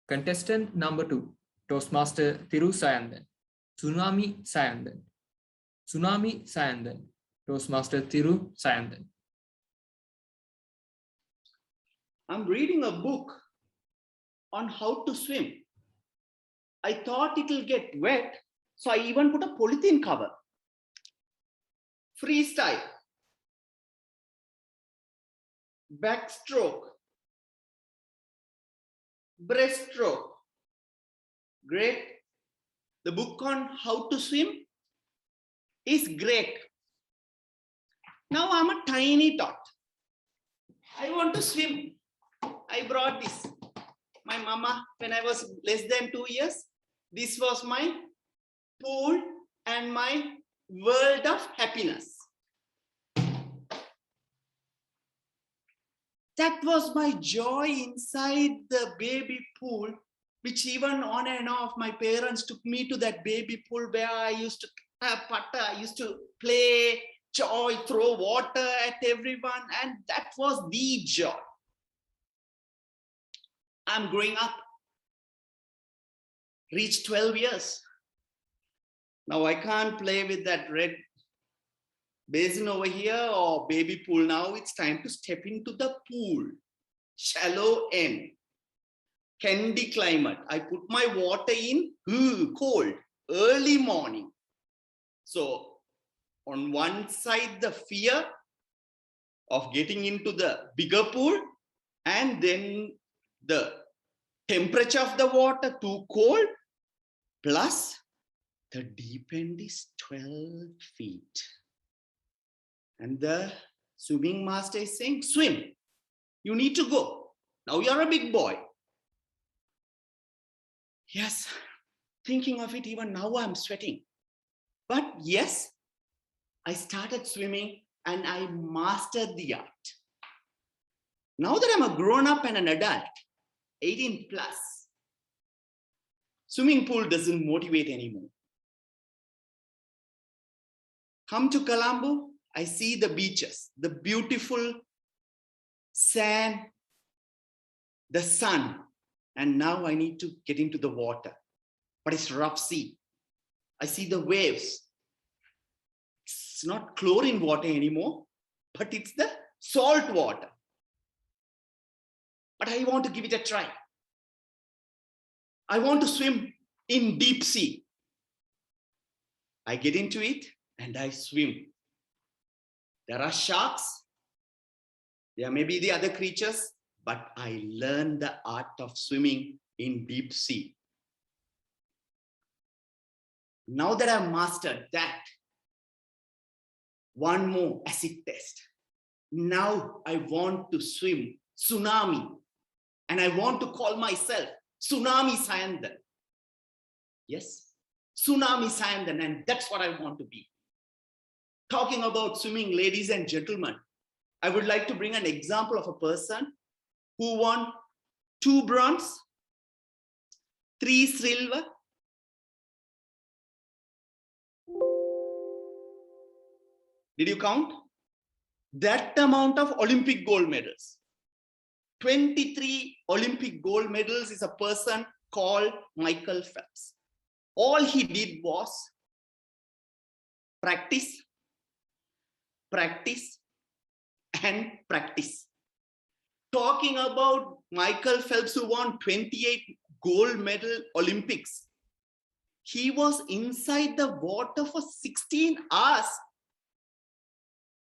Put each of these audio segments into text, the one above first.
Contestant number 2, Toastmaster Thiru Sayandhan. Tsunami. Toastmaster Thiru Sayandhan. I'm reading a book on how to swim. I thought it'll get wet, so I even put a polythene cover. Freestyle. Backstroke. Breaststroke. Great. The book on how to swim is great. Now I'm a tiny tot. I want to swim. I brought this. My mama, when I was less than 2 years, this was my pool and my world of happiness. That was my joy inside the baby pool, which even on and off, my parents took me to that baby pool where I used to have putter, I used to play, joy, throw water at everyone, and that was the joy. I'm growing up, reached 12 years. Now I can't play with that red basin over here or baby pool. Now it's time to step into the pool. Shallow end. Candy climate. I put my water in, cold, early morning. So on one side, the fear of getting into the bigger pool, and then the temperature of the water too cold, plus the deep end is 12 feet. And the swimming master is saying, swim, you need to go. Now you're a big boy. Yes, thinking of it, even now I'm sweating. But yes, I started swimming and I mastered the art. Now that I'm a grown up and an adult, 18 plus, swimming pool doesn't motivate anymore. Come to Colombo, I see the beaches, the beautiful sand, the sun, and now I need to get into the water, but it's rough sea. I see the waves. It's not chlorine water anymore, but it's the salt water. But I want to give it a try. I want to swim in deep sea. I get into it and I swim. There are sharks. There may be the other creatures, but I learned the art of swimming in deep sea. Now that I've mastered that, one more acid test. Now I want to swim Tsunami, and I want to call myself T.Sayandhan. Yes, T.Sayandhan, and that's what I want to be. Talking about swimming, ladies and gentlemen, I would like to bring an example of a person who won 2 bronze, 3 silver, did you count? That amount of Olympic gold medals. 23 Olympic gold medals is a person called Michael Phelps. All he did was practice, practice, and practice. Talking about Michael Phelps, who won 28 gold medal Olympics. He was inside the water for 16 hours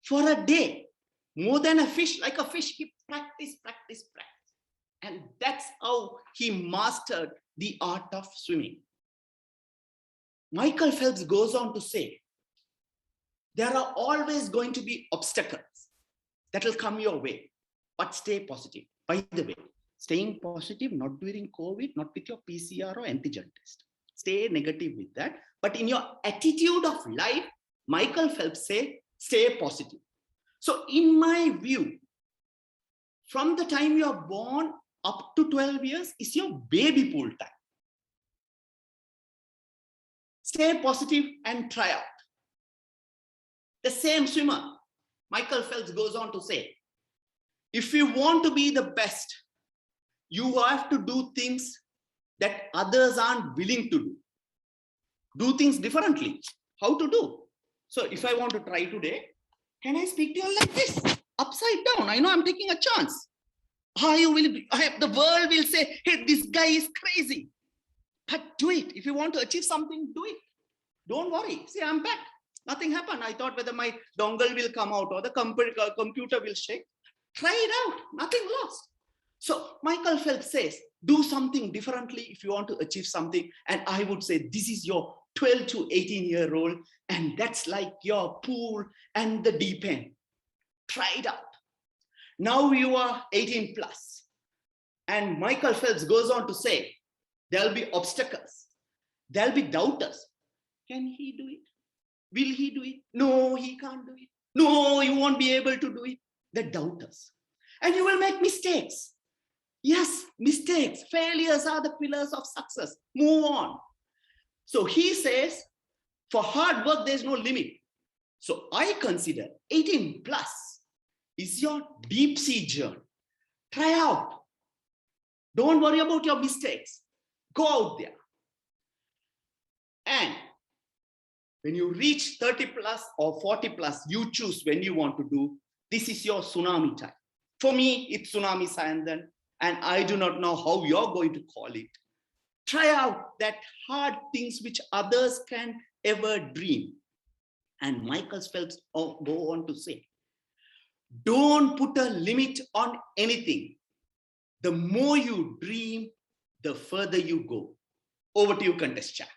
for a day. More than a fish, like a fish, he practiced. And that's how he mastered the art of swimming. Michael Phelps goes on to say, there are always going to be obstacles that will come your way, but stay positive. By the way, staying positive, not during COVID, not with your PCR or antigen test. Stay negative with that. But in your attitude of life, Michael Phelps say, stay positive. So in my view, from the time you are born up to 12 years is your baby pool time. Stay positive and try out. The same swimmer, Michael Phelps, goes on to say, if you want to be the best, you have to do things that others aren't willing to do. Do things differently. How to do? So if I want to try today, can I speak to you like this? Upside down. I know I'm taking a chance. The world will say, hey, this guy is crazy. But do it. If you want to achieve something, do it. Don't worry. See, I'm back. Nothing happened. I thought whether my dongle will come out or the computer will shake. Try it out. Nothing lost. So Michael Phelps says, do something differently if you want to achieve something. And I would say this is your 12 to 18-year-old, and that's like your pool and the deep end. Try it out. Now you are 18 plus. And Michael Phelps goes on to say, there'll be obstacles. There'll be doubters. Can he do it? Will he do it? No, he can't do it. No, you won't be able to do it. The doubters. And you will make mistakes. Yes, mistakes, failures are the pillars of success. Move on. So he says, for hard work, there's no limit. So I consider 18 plus is your deep sea journey. Try out. Don't worry about your mistakes. Go out there. And when you reach 30 plus or 40 plus, you choose when you want to do. This is your tsunami time. For me, it's Tsunami Sayandhan. And I do not know how you're going to call it. Try out that hard things which others can ever dream. And Michael Phelps go on to say, don't put a limit on anything. The more you dream, the further you go. Over to you, Contest Chat.